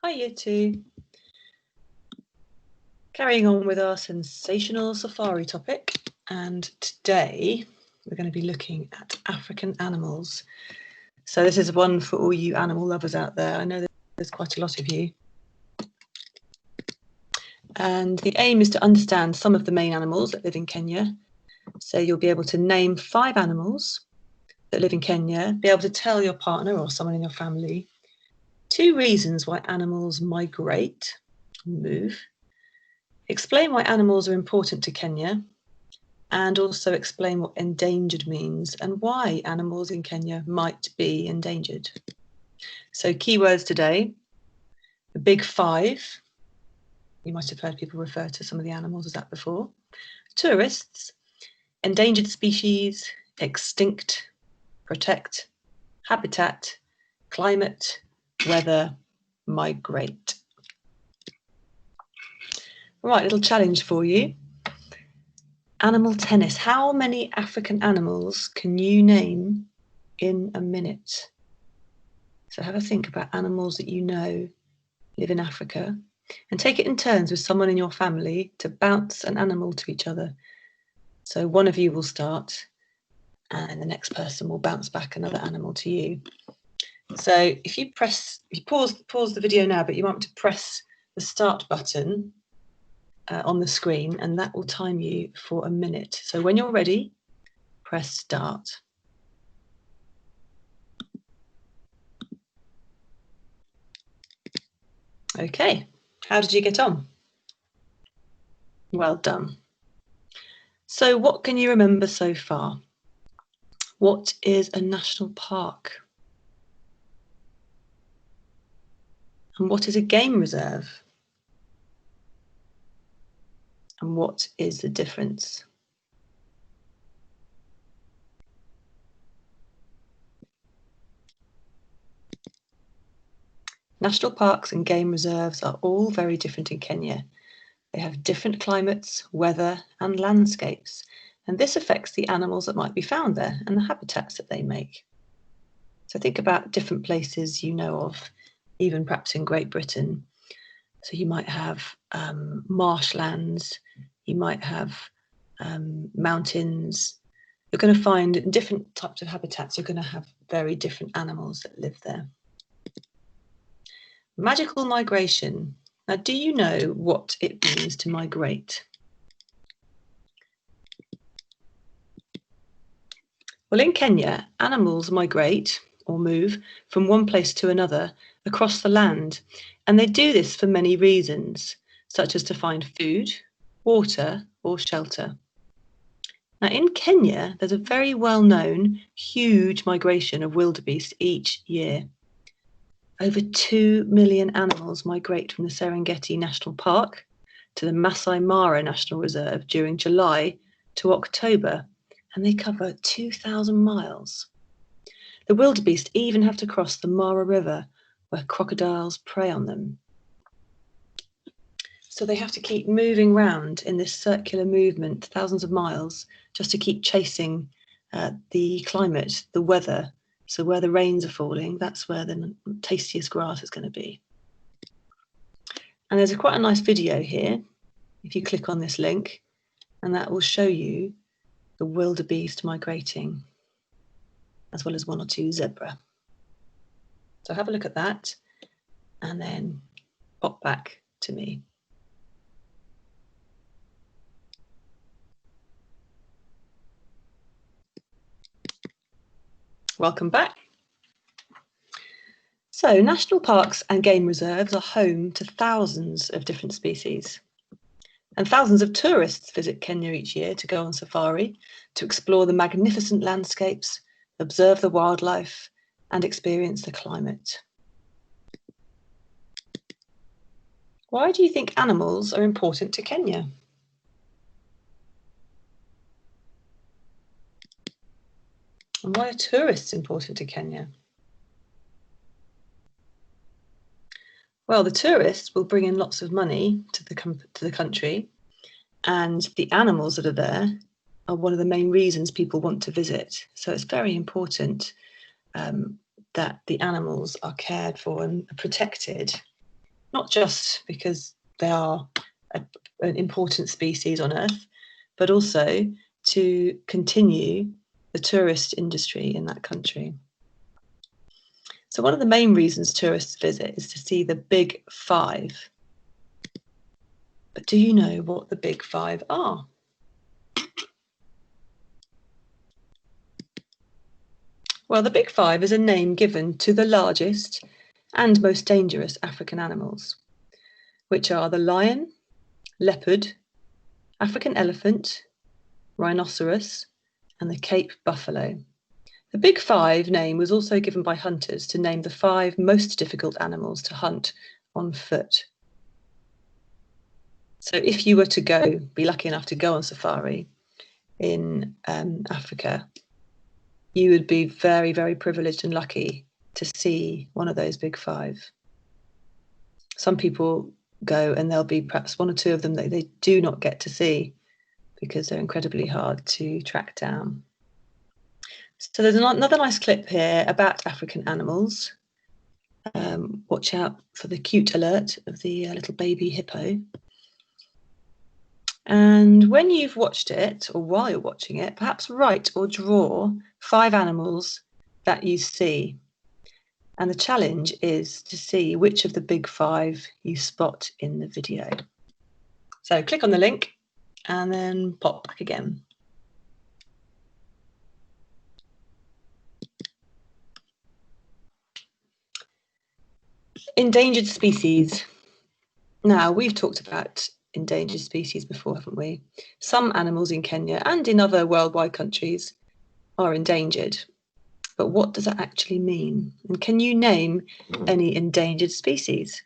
Hi, Year 2. Carrying on with our sensational safari topic, and today we're going to be looking at African animals. So this is one for all you animal lovers out there. I know there's quite a lot of you. And the aim is to understand some of the main animals that live in Kenya. So you'll be able to name 5 animals that live in Kenya, be able to tell your partner or someone in your family 2 reasons why animals migrate, move, explain why animals are important to Kenya, and also explain what endangered means and why animals in Kenya might be endangered. So keywords today, the big 5. You might have heard people refer to some of the animals as that before. Tourists, endangered species, extinct, protect, habitat, climate, weather, migrate. Right, little challenge for you. Animal tennis. How many African animals can you name in a minute? So have a think about animals that you know live in Africa and take it in turns with someone in your family to bounce an animal to each other. So one of you will start and the next person will bounce back another animal to you. So if you pause the video now, but you want to press the start button on the screen, and that will time you for a minute. So when you're ready, press start. Okay, how did you get on? Well done. So what can you remember so far? What is a national park? And what is a game reserve? And what is the difference? National parks and game reserves are all very different in Kenya. They have different climates, weather, and landscapes, and this affects the animals that might be found there and the habitats that they make. So think about different places you know of, even perhaps in Great Britain. So you might have marshlands, you might have mountains. You're going to find different types of habitats. You're going to have very different animals that live there. Magical migration. Now, do you know what it means to migrate? Well, in Kenya, animals migrate or move from one place to another across the land, and they do this for many reasons, such as to find food, water, or shelter. Now, in Kenya, there's a very well-known huge migration of wildebeest each year. Over 2 million animals migrate from the Serengeti National Park to the Masai Mara National Reserve during July to October, and they cover 2,000 miles. The wildebeest even have to cross the Mara River, where crocodiles prey on them. So they have to keep moving round in this circular movement, thousands of miles, just to keep chasing the climate, the weather. So where the rains are falling, that's where the tastiest grass is going to be. And there's quite a nice video here, if you click on this link, and that will show you the wildebeest migrating, as well as 1 or 2 zebra. So have a look at that, and then pop back to me. Welcome back. So national parks and game reserves are home to thousands of different species. And thousands of tourists visit Kenya each year to go on safari, to explore the magnificent landscapes, observe the wildlife, and experience the climate. Why do you think animals are important to Kenya? And why are tourists important to Kenya? Well, the tourists will bring in lots of money to the country, and the animals that are there are one of the main reasons people want to visit. So it's very important that the animals are cared for and protected. not just because they are an important species on Earth, but also to continue the tourist industry in that country. So one of the main reasons tourists visit is to see the Big Five. But do you know what the Big Five are? Well, the Big Five is a name given to the largest and most dangerous African animals, which are the lion, leopard, African elephant, rhinoceros, and the Cape buffalo. The Big Five name was also given by hunters to name the 5 most difficult animals to hunt on foot. So if you were to be lucky enough to go on safari in Africa, you would be very, very privileged and lucky to see one of those Big Five. Some people go and there'll be perhaps 1 or 2 of them that they do not get to see because they're incredibly hard to track down. So there's another nice clip here about African animals. Watch out for the cute alert of the little baby hippo. And when you've watched it, or while you're watching it, perhaps write or draw 5 animals that you see. And the challenge is to see which of the Big Five you spot in the video. So click on the link and then pop back again. Endangered species. Now, we've talked about endangered species before, haven't we? Some animals in Kenya and in other worldwide countries are endangered. But what does that actually mean? And can you name any endangered species?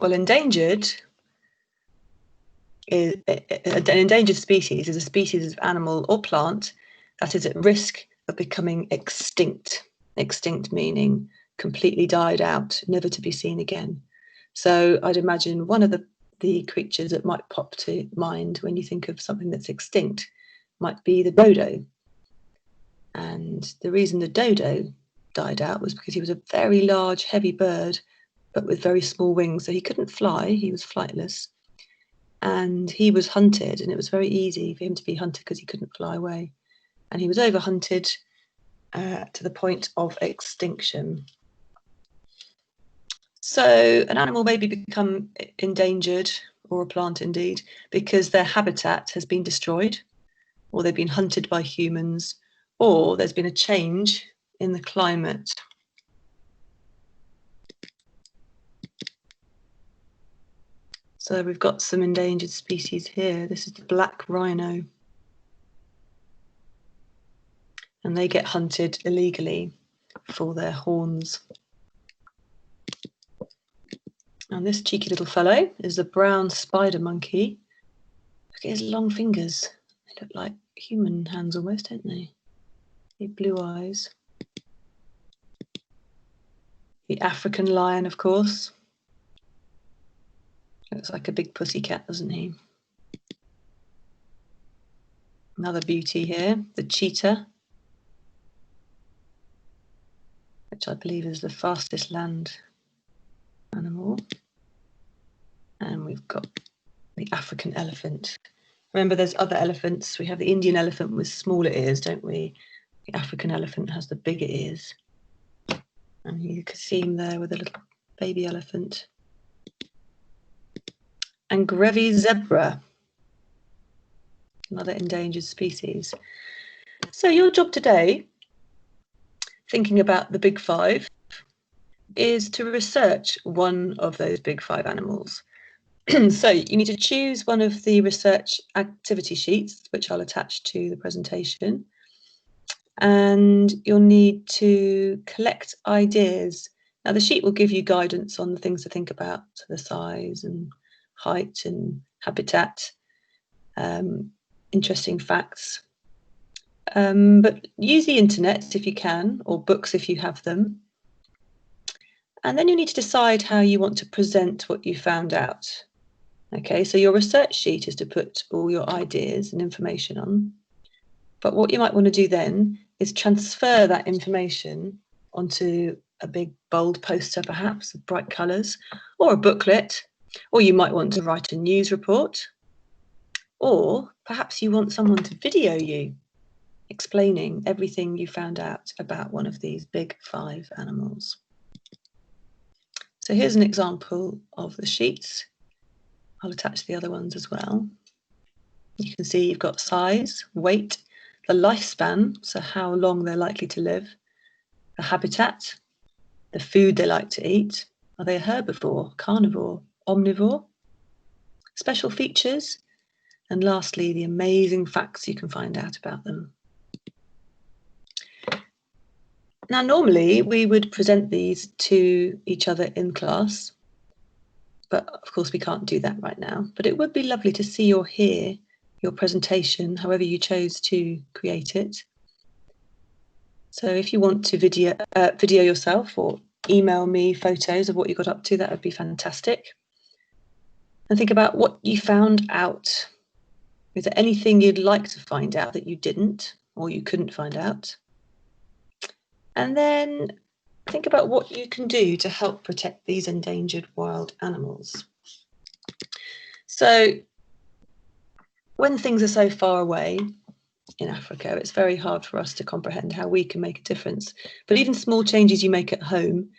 Well, an endangered species is a species of animal or plant that is at risk of becoming extinct. Extinct meaning completely died out, never to be seen again. So I'd imagine one of the creatures that might pop to mind when you think of something that's extinct might be the dodo. And the reason the dodo died out was because he was a very large, heavy bird, but with very small wings. So he couldn't fly, he was flightless. And he was hunted, and it was very easy for him to be hunted because he couldn't fly away. And he was overhunted to the point of extinction. So an animal may become endangered, or a plant indeed, because their habitat has been destroyed, or they've been hunted by humans, or there's been a change in the climate. So we've got some endangered species here. This is the black rhino. And they get hunted illegally for their horns. And this cheeky little fellow is the brown spider monkey. Look at his long fingers. They look like human hands almost, don't they? Big blue eyes. The African lion, of course. Looks like a big pussycat, doesn't he? Another beauty here, the cheetah, which I believe is the fastest land animal. And we've got the African elephant. Remember, there's other elephants. We have the Indian elephant with smaller ears, don't we? The African elephant has the bigger ears. And you can see him there with a little baby elephant. And Grevy's zebra, another endangered species. So your job today, thinking about the Big Five, is to research one of those Big Five animals. So you need to choose one of the research activity sheets, which I'll attach to the presentation. And you'll need to collect ideas. Now the sheet will give you guidance on the things to think about, so the size and height and habitat, interesting facts. But use the internet if you can, or books if you have them. And then you need to decide how you want to present what you found out. Okay, so your research sheet is to put all your ideas and information on. But what you might want to do then is transfer that information onto a big bold poster, perhaps with bright colours, or a booklet, or you might want to write a news report, or perhaps you want someone to video you explaining everything you found out about one of these big 5 animals. So here's an example of the sheets. I'll attach the other ones as well. You can see you've got size, weight, the lifespan, so how long they're likely to live, the habitat, the food they like to eat. Are they a herbivore, carnivore, omnivore? Special features, and lastly, the amazing facts you can find out about them. Now, normally we would present these to each other in class, but of course we can't do that right now. But it would be lovely to see or hear your presentation, however you chose to create it. So if you want to video yourself or email me photos of what you got up to, that would be fantastic. And think about what you found out. Is there anything you'd like to find out that you didn't or you couldn't find out? And then think about what you can do to help protect these endangered wild animals. So when things are so far away in Africa, it's very hard for us to comprehend how we can make a difference. But even small changes you make at home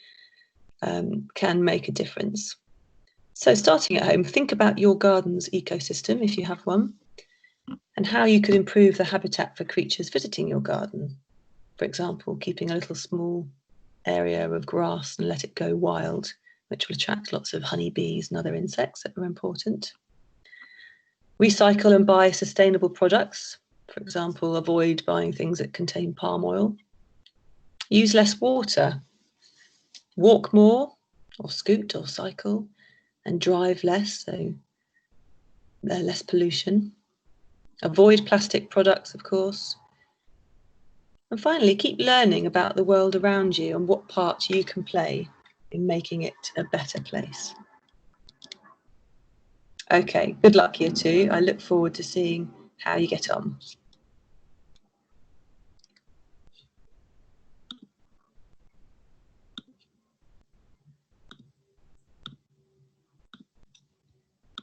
can make a difference. So starting at home, think about your garden's ecosystem, if you have one, and how you could improve the habitat for creatures visiting your garden. For example, keeping a little small area of grass and let it go wild, which will attract lots of honeybees and other insects that are important. Recycle and buy sustainable products. For example, avoid buying things that contain palm oil. Use less water. Walk more, or scoot or cycle, and drive less, so less pollution. Avoid plastic products, of course. And finally, keep learning about the world around you and what part you can play in making it a better place. Okay, good luck, Year 2. I look forward to seeing how you get on.